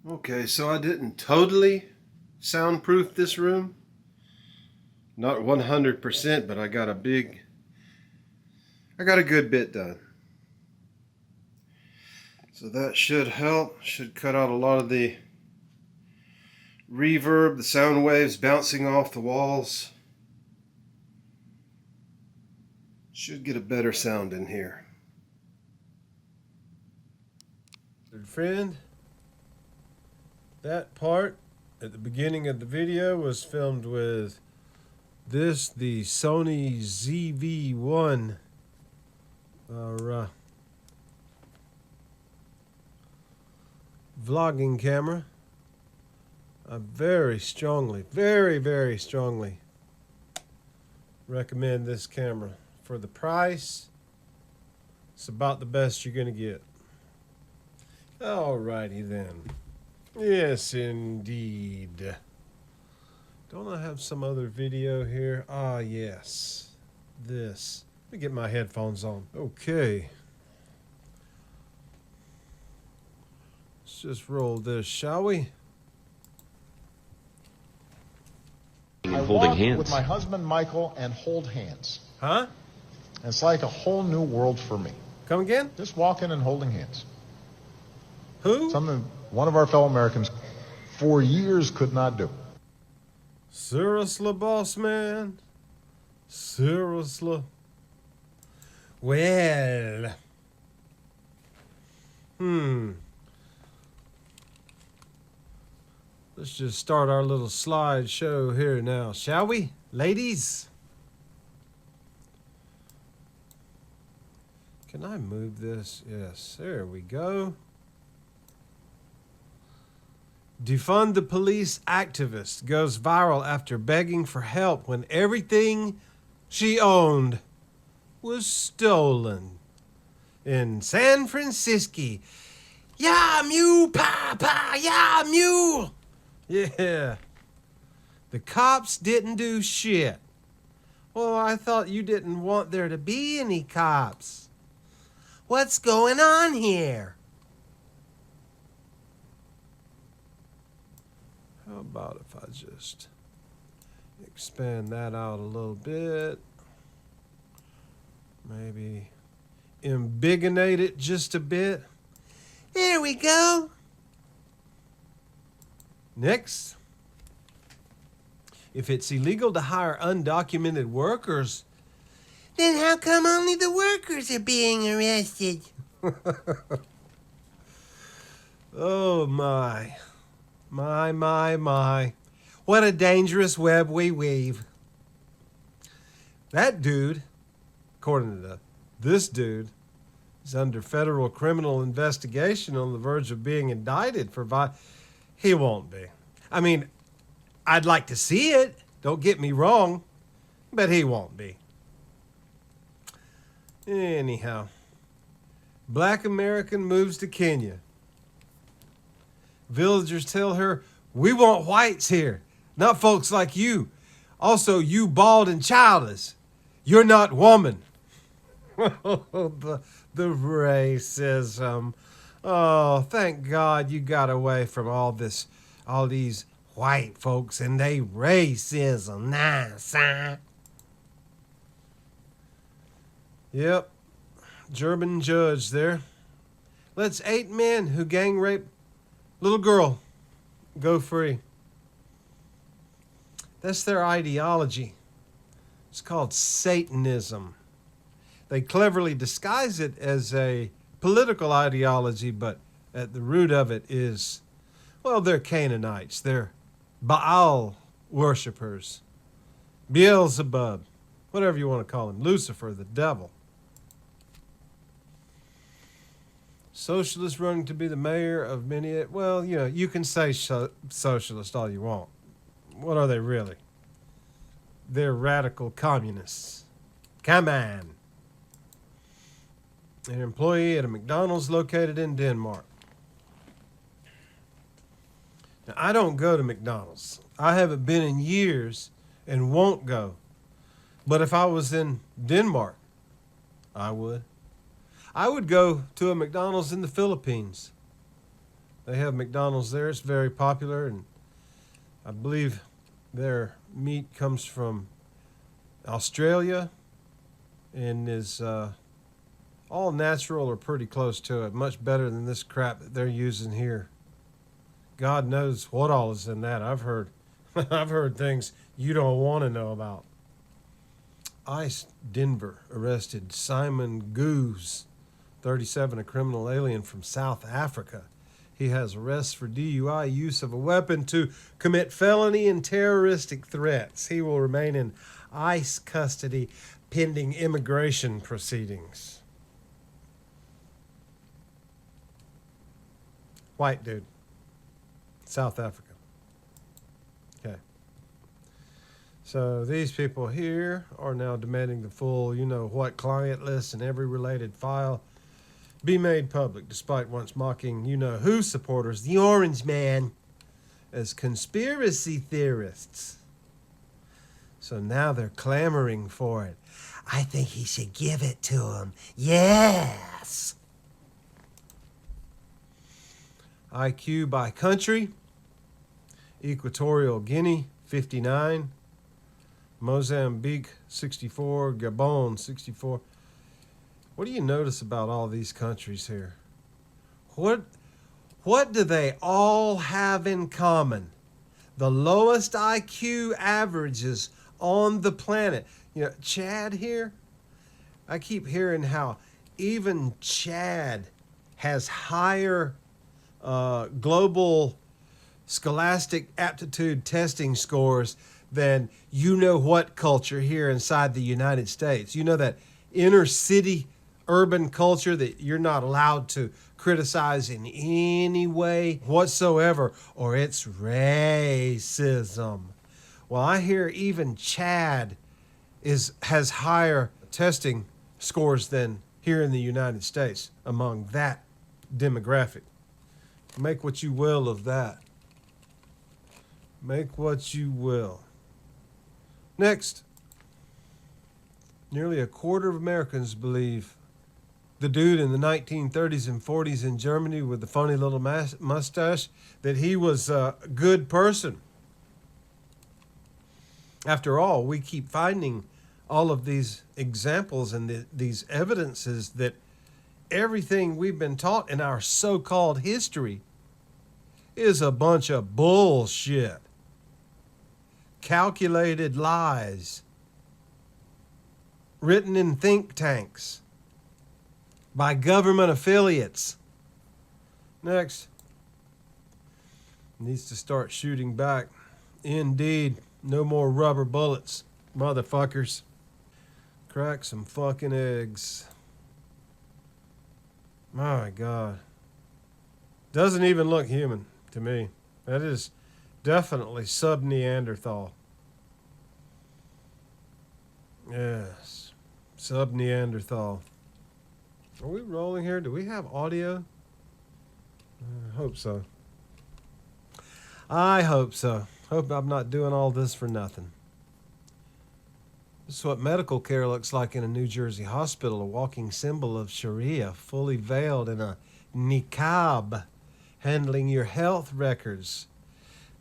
Okay, so I didn't totally soundproof this room. Not 100%, but I got a good bit done. So that should help. Should cut out a lot of the reverb, the sound waves bouncing off the walls. Should get a better sound in here. Friend, that part at the beginning of the video was filmed with the Sony ZV-1 vlogging camera. I very strongly recommend this camera. For the price, it's about the best you're gonna get. Alrighty then. Yes, indeed. Don't I have some other video here? Ah, yes. This. Let me get my headphones on. Okay. Let's just roll this, shall we? Holding hands with my husband Michael and hold hands. Huh? And it's like a whole new world for me. Come again? Just walking and holding hands. Who? Something one of our fellow Americans for years could not do. Seriously, boss man? Seriously? Well. Let's just start our little slideshow here now, shall we, ladies? Can I move this? Yes, there we go. Defund the police activist goes viral after begging for help when everything she owned was stolen. In San Francisco. Yeah, mule, papa, yeah, mule. Yeah. The cops didn't do shit. Well, I thought you didn't want there to be any cops. What's going on here? How about if I just expand that out a little bit? Maybe embiggenate it just a bit. There we go. Next. If it's illegal to hire undocumented workers, then how come only the workers are being arrested? Oh my. My. What a dangerous web we weave. That dude, according to this dude, is under federal criminal investigation on the verge of being indicted for He won't be. I mean, I'd like to see it, don't get me wrong, but he won't be. Anyhow, Black American moves to Kenya. Villagers tell her, we want whites here, not folks like you. Also, you bald and childless. You're not woman. the racism. Oh, thank God you got away from all these white folks and they racism. Nice, huh? Yep. German judge there. Lets 8 men who gang rape little girl go free. That's their ideology. It's called Satanism. They cleverly disguise it as a political ideology, but at the root of it is, well, they're Canaanites. They're Baal worshippers. Beelzebub, whatever you want to call him. Lucifer, the devil. Socialist running to be the mayor of many. Well, you know, you can say socialist all you want. What are they really? They're radical communists. Come on. An employee at a McDonald's located in Denmark. Now, I don't go to McDonald's. I haven't been in years and won't go. But if I was in Denmark, I would. I would go to a McDonald's in the Philippines. They have McDonald's there. It's very popular, and I believe their meat comes from Australia and is all natural or pretty close to it. Much better than this crap that they're using here. God knows what all is in that. I've heard I've heard things you don't want to know about. ICE Denver arrested Simon Goose, 37, a criminal alien from South Africa. He has arrests for DUI, use of a weapon to commit felony and terroristic threats. He will remain in ICE custody pending immigration proceedings. White dude. South Africa. Okay. So these people here are now demanding the full you-know-what client list and every related file be made public, despite once mocking you-know-who supporters, the Orange Man, as conspiracy theorists. So now they're clamoring for it. I think he should give it to him. Yes! IQ by country. Equatorial Guinea, 59. Mozambique, 64. Gabon, 64. What do you notice about all these countries here? What do they all have in common? The lowest IQ averages on the planet. Chad here, I keep hearing how even Chad has higher global scholastic aptitude testing scores than you-know-what culture here inside the United States. You know that inner city urban culture that you're not allowed to criticize in any way whatsoever, or it's racism. Well, I hear even Chad has higher testing scores than here in the United States among that demographic. Make what you will of that. Make what you will. Next, nearly a quarter of Americans believe the dude in the 1930s and 40s in Germany with the funny little mustache, that he was a good person. After all, we keep finding all of these examples and these evidences that everything we've been taught in our so-called history is a bunch of bullshit. Calculated lies. Written in think tanks. By government affiliates. Next. Needs to start shooting back. Indeed. No more rubber bullets, motherfuckers. Crack some fucking eggs. My God. Doesn't even look human to me. That is definitely sub-Neanderthal. Yes. Sub-Neanderthal. Are we rolling here? Do we have audio? I hope so. I hope so. Hope I'm not doing all this for nothing. This is what medical care looks like in a New Jersey hospital, a walking symbol of Sharia, fully veiled in a niqab, handling your health records.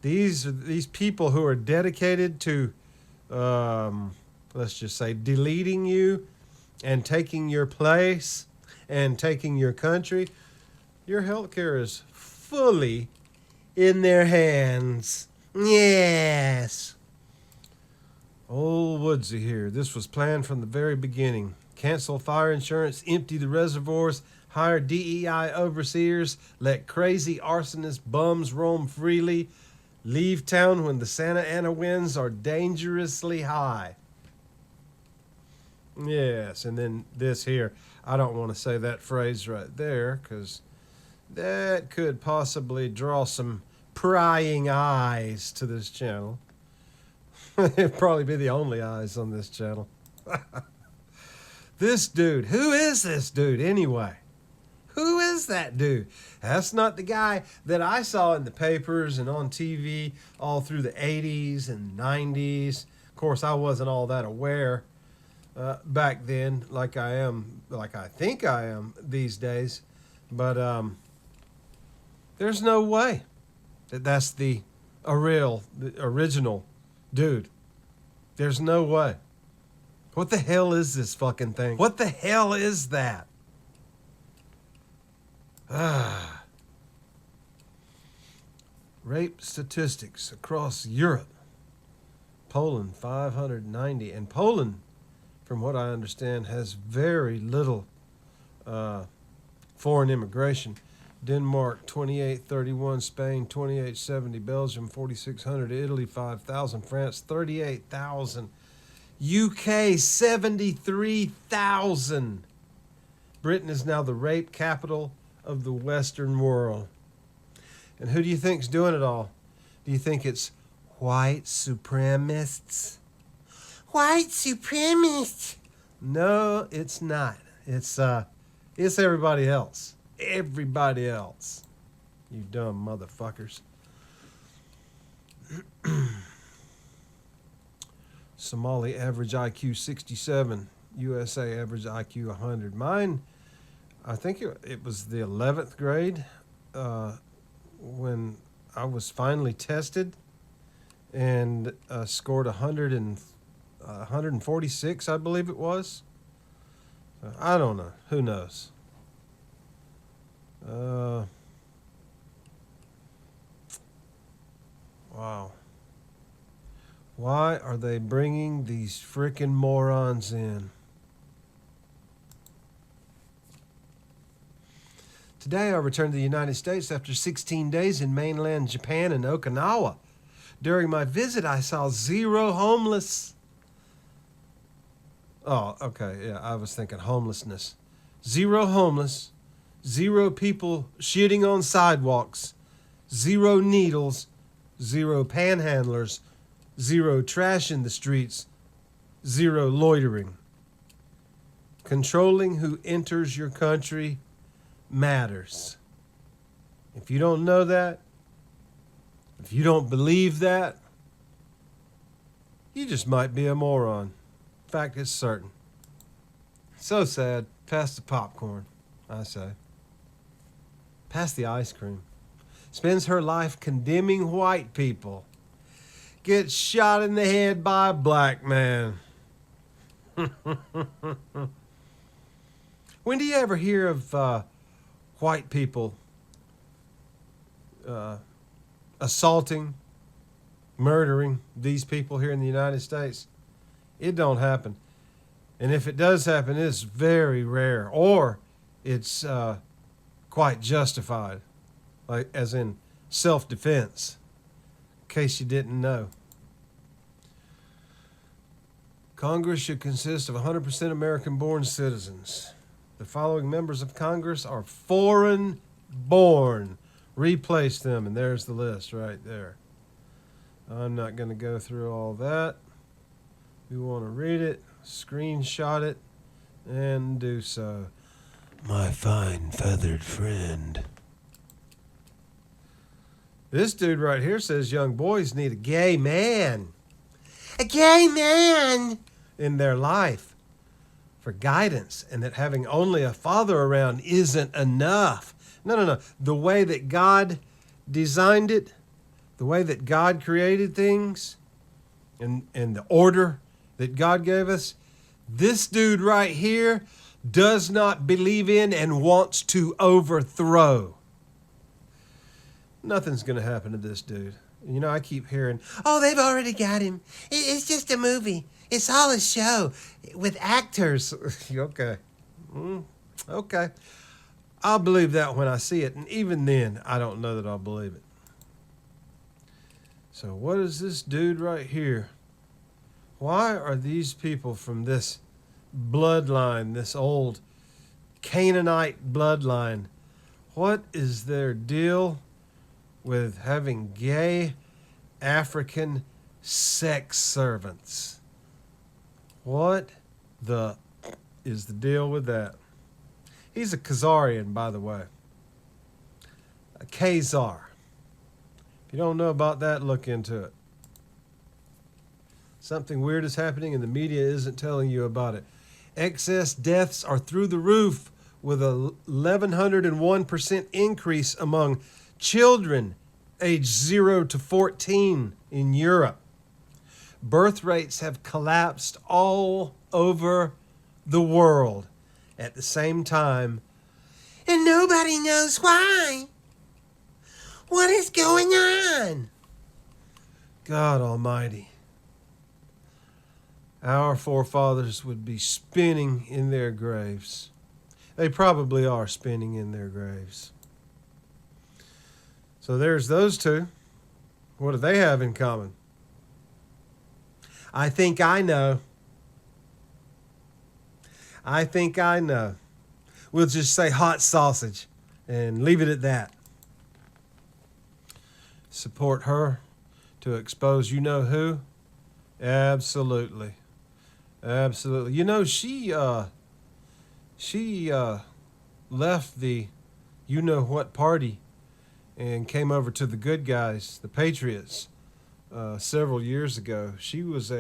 These people who are dedicated to, let's just say, deleting you and taking your place and taking your country. Your health care is fully in their hands. Yes. Old Woodsy here. This was planned from the very beginning. Cancel fire insurance, empty the reservoirs, hire DEI overseers, let crazy arsonist bums roam freely, leave town when the Santa Ana winds are dangerously high. Yes, and then this here. I don't want to say that phrase right there because that could possibly draw some prying eyes to this channel. It'd probably be the only eyes on this channel. This dude, who is this dude anyway? Who is that dude? That's not the guy that I saw in the papers and on TV all through the 80s and 90s. Of course, I wasn't all that aware back then like I think I am these days. But There's no way that that's the original dude. There's no way. What the hell is this fucking thing? What the hell is that? Rape statistics across Europe. Poland, 590. And Poland, from what I understand, has very little foreign immigration. Denmark, 2831. Spain, 2870. Belgium, 4600. Italy, 5000. France, 38,000. UK, 73,000. Britain is now the rape capital of the Western world. And who do you think's doing it all? Do you think it's white supremacists? White supremacists? No, it's not. It's everybody else. Everybody else. You dumb motherfuckers. Somali average IQ 67. USA average IQ 100. Mine, I think it was the 11th grade when I was finally tested and scored 146, I believe it was. I don't know. Who knows? Wow. Why are they bringing these frickin' morons in? Today I returned to the United States after 16 days in mainland Japan and Okinawa. During my visit, I saw 0 homeless. Oh, okay, yeah, I was thinking homelessness. 0 homeless, 0 people shitting on sidewalks, 0 needles, 0 panhandlers, 0 trash in the streets, 0 loitering. Controlling who enters your country matters. If you don't know that, if you don't believe that, you just might be a moron. In fact, it's certain. So sad. Pass the popcorn, I say. Pass the ice cream. Spends her life condemning white people. Gets shot in the head by a black man. When do you ever hear of white people assaulting, murdering these people here in the United States? It don't happen. And if it does happen, it's very rare, or it's quite justified, like as in self-defense, in case you didn't know. Congress should consist of 100% American-born citizens. The following members of Congress are foreign-born. Replace them, and there's the list right there. I'm not going to go through all that. If you want to read it, screenshot it, and do so. My fine feathered friend. This dude right here says young boys need a gay man. A gay man in their life for guidance, and that having only a father around isn't enough. No. The way that God designed it, the way that God created things, and the order that God gave us, this dude right here does not believe in and wants to overthrow. Nothing's going to happen to this dude. You know, I keep hearing, oh, they've already got him. It's just a movie. It's all a show with actors. Okay. Okay. I'll believe that when I see it. And even then, I don't know that I'll believe it. So what is this dude right here? Why are these people from this bloodline, this old Canaanite bloodline, what is their deal with having gay African sex servants? What is the deal with that? He's a Khazarian, by the way. A Khazar. If you don't know about that, look into it. Something weird is happening and the media isn't telling you about it. Excess deaths are through the roof with a 1,101% increase among children aged 0 to 14 in Europe. Birth rates have collapsed all over the world at the same time, and nobody knows why. What is going on? God Almighty. Our forefathers would be spinning in their graves. They probably are spinning in their graves. So there's those two. What do they have in common? I think I know. I think I know. We'll just say hot sausage and leave it at that. Support her to expose you know who? Absolutely. Absolutely. You know, she left the you know what party and came over to the good guys, the Patriots, several years ago. She was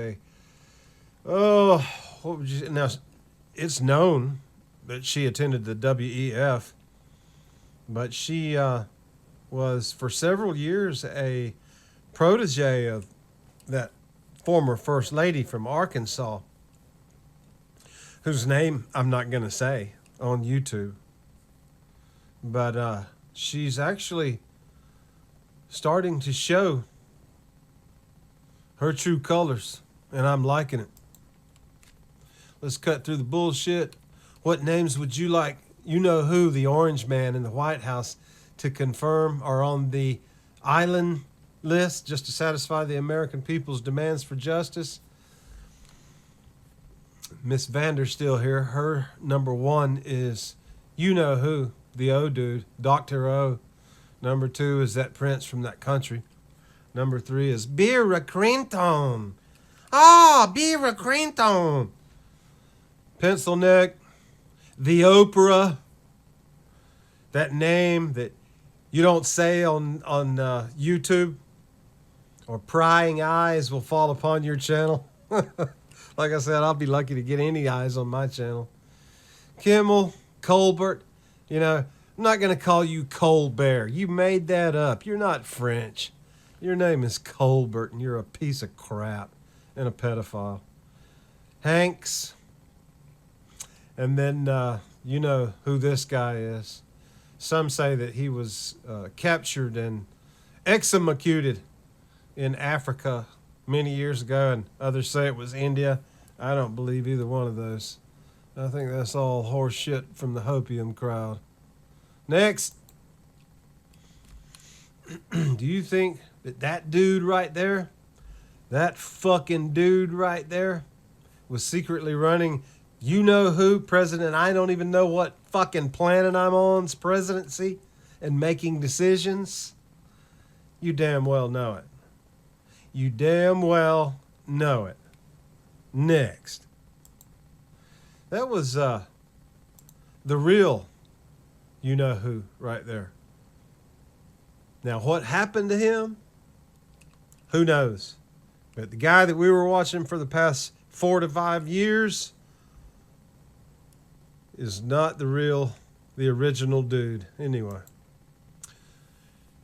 what would you now? It's known that she attended the WEF, but she was for several years a protege of that former First Lady from Arkansas, whose name I'm not going to say on YouTube. But she's actually starting to show her true colors, and I'm liking it. Let's cut through the bullshit. What names would you like, you know who, the orange man in the White House, to confirm are on the island list just to satisfy the American people's demands for justice? Miss Vander's still here. Her number one is you know who, the O dude, Dr. O. Number two is that prince from that country. Number three is Beer Clinton. Beer Clinton. Pencil neck, the Oprah, that name that you don't say on YouTube, or prying eyes will fall upon your channel. Like I said, I'll be lucky to get any eyes on my channel. Kimmel, Colbert, you know, I'm not going to call you Colbert. You made that up. You're not French. Your name is Colbert, and you're a piece of crap and a pedophile. Hanks. And then you know who this guy is. Some say that he was captured and executed in Africa many years ago, and others say it was India. I don't believe either one of those. I think that's all horse shit from the hopium crowd. Next. Do you think that dude right there, that fucking dude right there, was secretly running you know who, president, I don't even know what fucking planet I'm on's presidency and making decisions? You damn well know it. You damn well know it. Next. That was the real you know who right there. Now, what happened to him? Who knows? But the guy that we were watching for the past 4 to 5 years is not the original dude. Anyway.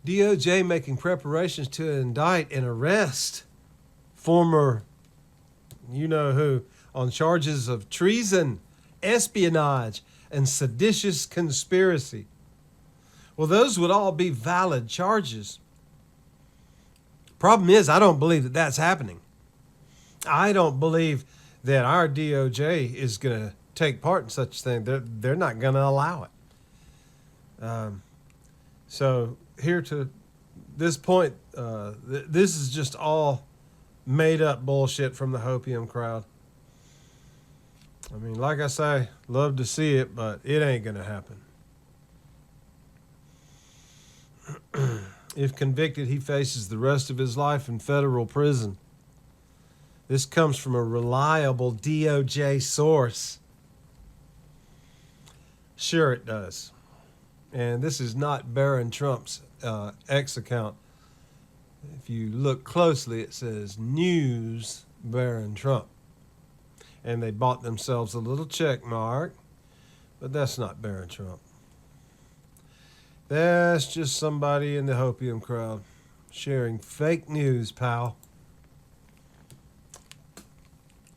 DOJ making preparations to indict and arrest former you know who on charges of treason, espionage, and seditious conspiracy. Well, those would all be valid charges. Problem is, I don't believe that that's happening. I don't believe that our DOJ is going to take part in such a thing. They're not going to allow it. So here to this point, this is just all made up bullshit from the hopium crowd. I mean, like I say, love to see it, but it ain't going to happen. If convicted, he faces the rest of his life in federal prison. This comes from a reliable DOJ source. Sure it does. And this is not Barron Trump's X account. If you look closely, it says News Barron Trump. And they bought themselves a little check mark, but that's not Barron Trump. That's just somebody in the hopium crowd sharing fake news, pal.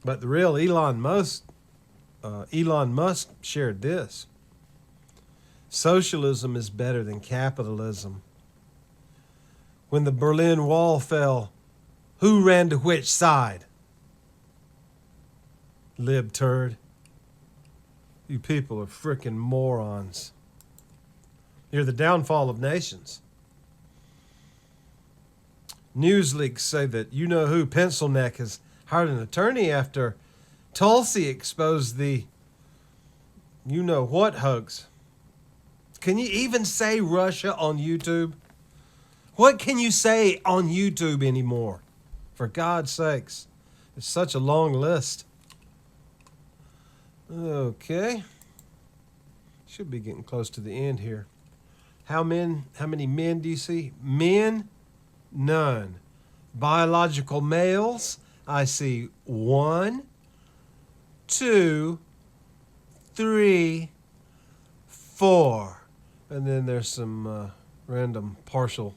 But the real Elon Musk shared this. Socialism is better than capitalism. When the Berlin Wall fell, who ran to which side? Lib turd. You people are frickin' morons. You're the downfall of nations. News leaks say that you-know-who Pencil Neck has hired an attorney after Tulsi exposed the you-know-what hoax. Can you even say Russia on YouTube? What can you say on YouTube anymore? For God's sakes. It's such a long list. Okay. Should be getting close to the end here. How many men do you see? Men? None. Biological males? I see 1, 2, 3, 4. And then there's some random partial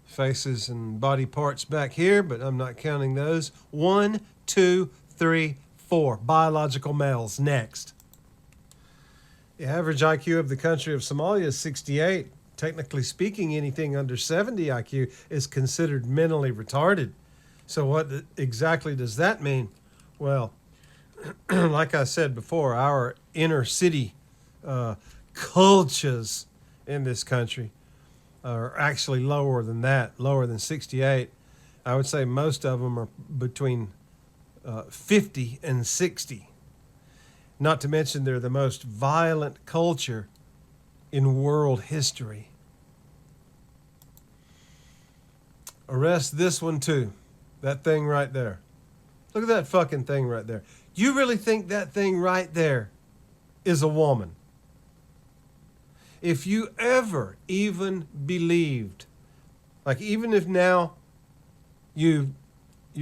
faces and body parts back here, but I'm not counting those. 1, 2, 3, 4. Biological males. Next. The average IQ of the country of Somalia is 68. Technically speaking, anything under 70 IQ is considered mentally retarded. So what exactly does that mean? Well, like I said before, our inner city cultures in this country are actually lower than that, lower than 68. I would say most of them are between 50 and 60. Not to mention they're the most violent culture in world history. Arrest this one too. That thing right there. Look at that fucking thing right there. You really think that thing right there is a woman? If you ever even believed, like even if now you're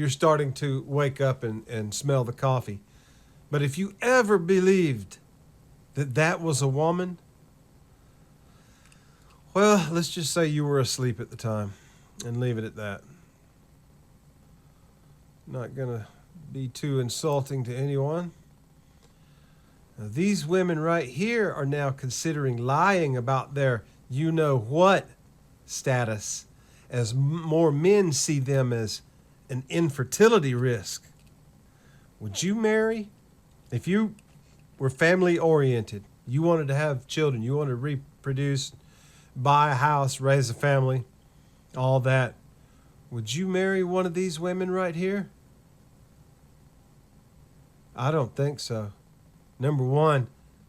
starting to wake up and smell the coffee, but if you ever believed that that was a woman, well, let's just say you were asleep at the time and leave it at that. Not gonna be too insulting to anyone. Now, these women right here are now considering lying about their you-know-what status, as more men see them as an infertility risk. Would you marry? If you were family-oriented, you wanted to have children, you wanted to reproduce, buy a house, raise a family, all that, would you marry one of these women right here? I don't think so. Number one,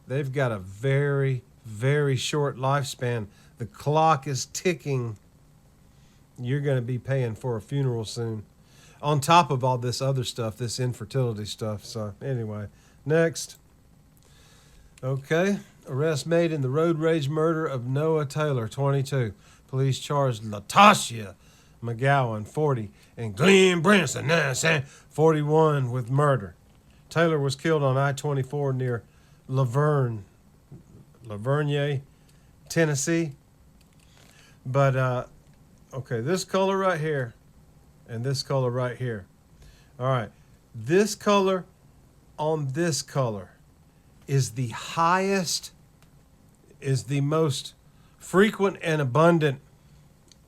they've got a very, very short lifespan. The clock is ticking. You're going to be paying for a funeral soon. On top of all this other stuff, this infertility stuff. So anyway, next. Okay. Arrest made in the road rage murder of Noah Taylor, 22. Police charged LaTashia McGowan, 40, and Glenn Branson, 41, with murder. Taylor was killed on I-24 near Laverne, Tennessee. But, okay, this color right here and this color right here. All right, this color on this color is the highest, is the most frequent and abundant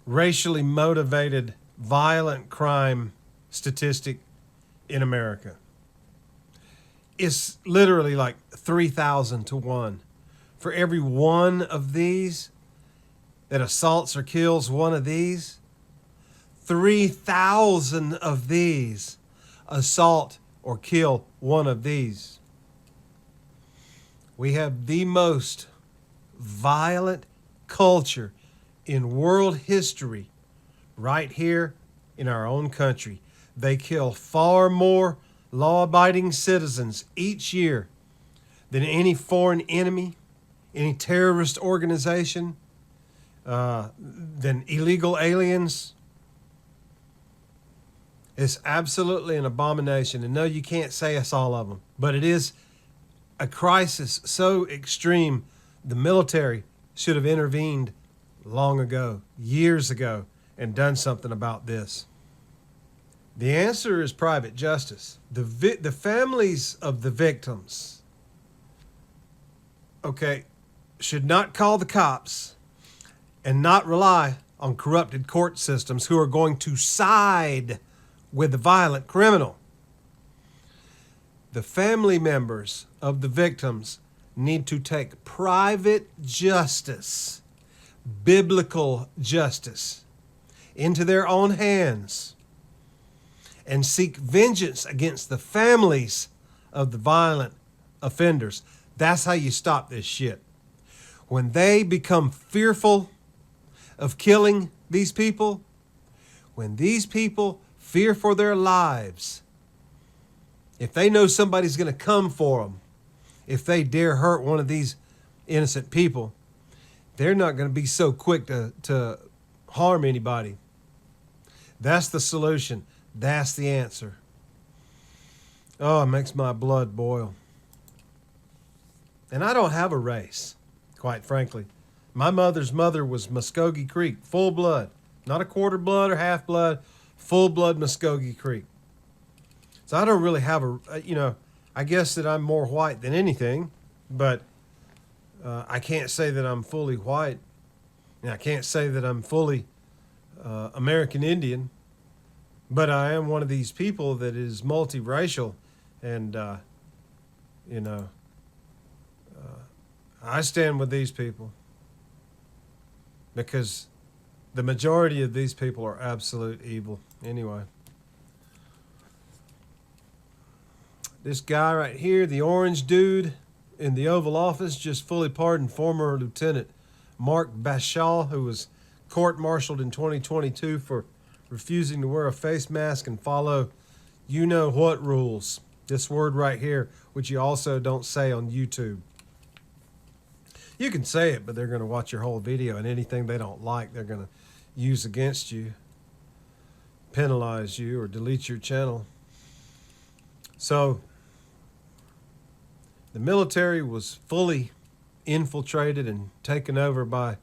racially motivated violent crime statistic in America. It's literally like 3,000 to 1. For every one of these that assaults or kills one of these, 3,000 of these assault or kill one of these. We have the most violent culture in world history right here in our own country. They kill far more law-abiding citizens each year than any foreign enemy, any terrorist organization, than illegal aliens. It's absolutely an abomination. And no, you can't say it's all of them, but it is a crisis so extreme, the military should have intervened long ago, years ago, and done something about this? The answer is private justice. The families of the victims, okay, should not call the cops and not rely on corrupted court systems who are going to side with the violent criminal. The family members of the victims need to take private justice, biblical justice, into their own hands and seek vengeance against the families of the violent offenders. That's how you stop this shit. When they become fearful of killing these people, when these people fear for their lives, if they know somebody's going to come for them, if they dare hurt one of these innocent people, they're not going to be so quick to harm anybody. That's the solution. That's the answer. Oh, it makes my blood boil. And I don't have a race, quite frankly. My mother's mother was Muskogee Creek, full blood. Not a quarter blood or half blood, full blood Muskogee Creek. So I don't really have I guess that I'm more white than anything, but I can't say that I'm fully white. And I can't say that I'm fully American Indian. But I am one of these people that is multiracial, and, I stand with these people because the majority of these people are absolute evil. Anyway, this guy right here, the orange dude in the Oval Office, just fully pardoned former Lieutenant Mark Bashal, who was court-martialed in 2022 for refusing to wear a face mask and follow you-know-what rules. This word right here, which you also don't say on YouTube. You can say it, but they're going to watch your whole video, and anything they don't like, they're going to use against you, penalize you, or delete your channel. So, the military was fully infiltrated and taken over by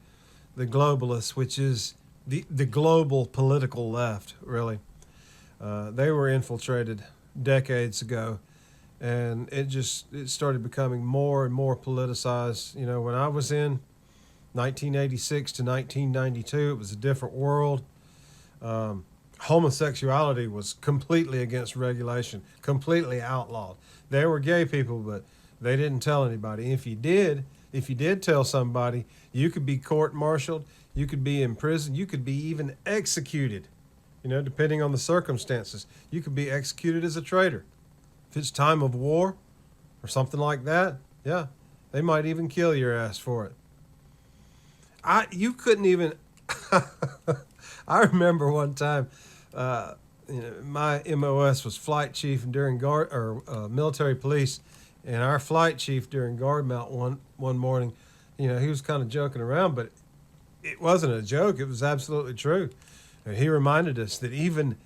the globalists, which is the global political left, really. They were infiltrated decades ago, and it started becoming more and more politicized. You know, when I was in 1986 to 1992, it was a different world. Homosexuality was completely against regulation, completely outlawed. There were gay people, but they didn't tell anybody. If you did tell somebody, you could be court-martialed, you could be in prison, you could be even executed, depending on the circumstances. You could be executed as a traitor. If it's time of war or something like that, yeah, they might even kill your ass for it. You couldn't even, I remember one time, my MOS was flight chief and during military police, and our flight chief during guard mount one morning, he was kind of joking around, but it wasn't a joke. It was absolutely true. And he reminded us that even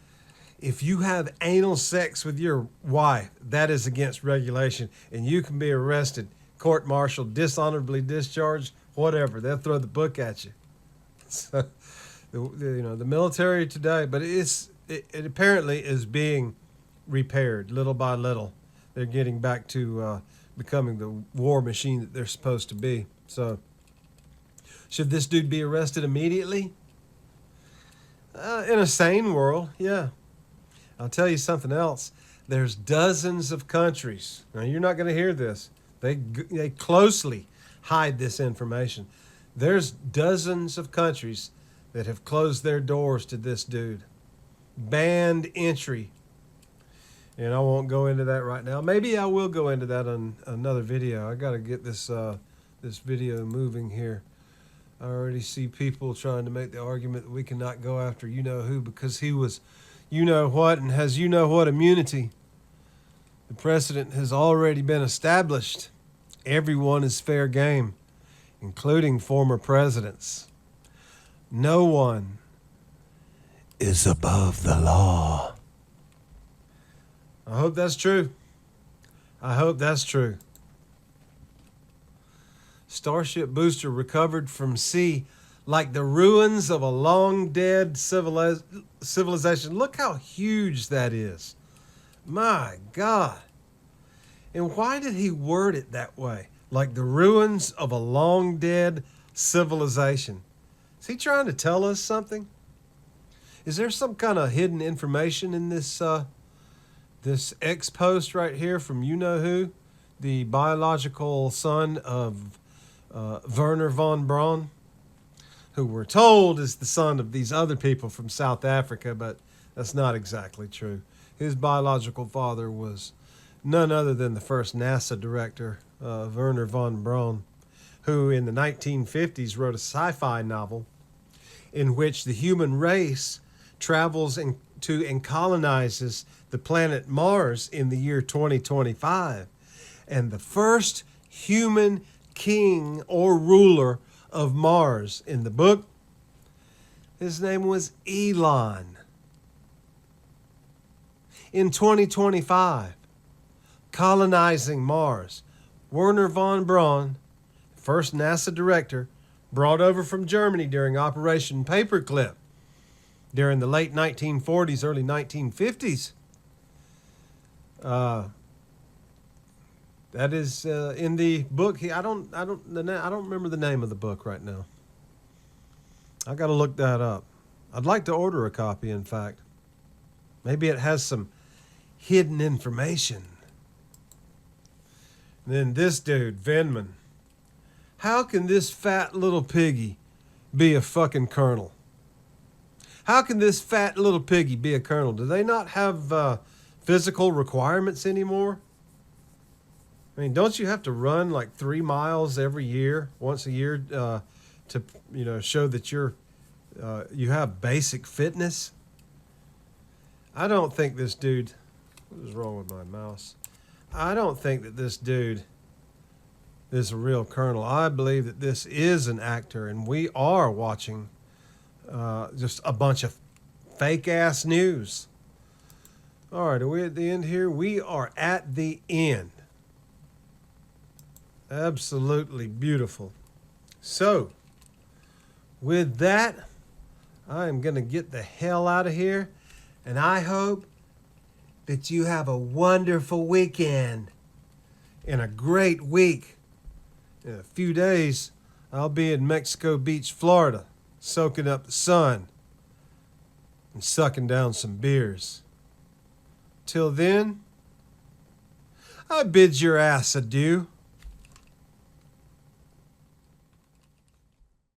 if you have anal sex with your wife, that is against regulation, and you can be arrested, court-martialed, dishonorably discharged, whatever. They'll throw the book at you. So, the military today, but it apparently is being repaired little by little. They're getting back to becoming the war machine that they're supposed to be. So, should this dude be arrested immediately? In a sane world, yeah. I'll tell you something else. There's dozens of countries. Now, you're not going to hear this. They closely hide this information. There's dozens of countries that have closed their doors to this dude. Banned entry. And I won't go into that right now. Maybe I will go into that on another video. I got to get this video moving here. I already see people trying to make the argument that we cannot go after you-know-who because he was you-know-what and has you-know-what immunity. The precedent has already been established. Everyone is fair game, including former presidents. No one is above the law. I hope that's true. I hope that's true. Starship booster recovered from sea like the ruins of a long dead civilization. Look how huge that is. My God. And why did he word it that way? Like the ruins of a long dead civilization. Is he trying to tell us something? Is there some kind of hidden information in this this X post right here from you know who, the biological son of Werner von Braun, who we're told is the son of these other people from South Africa, but that's not exactly true. His biological father was none other than the first NASA director, Werner von Braun, who in the 1950s wrote a sci-fi novel in which the human race travels to and colonizes the planet Mars in the year 2025. And the first human king or ruler of Mars in the book, his name was Elon. In 2025, colonizing Mars, Werner von Braun, first NASA director, brought over from Germany during Operation Paperclip during the late 1940s, early 1950s. That is in the book. I don't remember the name of the book right now. I got to look that up. I'd like to order a copy, in fact. Maybe it has some hidden information. And then this dude, Venman. How can this fat little piggy be a fucking colonel? How can this fat little piggy be a colonel? Do they not have physical requirements anymore? I mean, don't you have to run like 3 miles every year, once a year, to show that you have basic fitness? I don't think this dude. What is wrong with my mouse? I don't think that this dude is a real colonel. I believe that this is an actor, and we are watching just a bunch of fake-ass news. All right, are we at the end here? We are at the end. Absolutely beautiful. So, with that, I am going to get the hell out of here, and I hope that you have a wonderful weekend and a great week. In a few days, I'll be in Mexico Beach, Florida, soaking up the sun and sucking down some beers. Till then, I bid your ass adieu.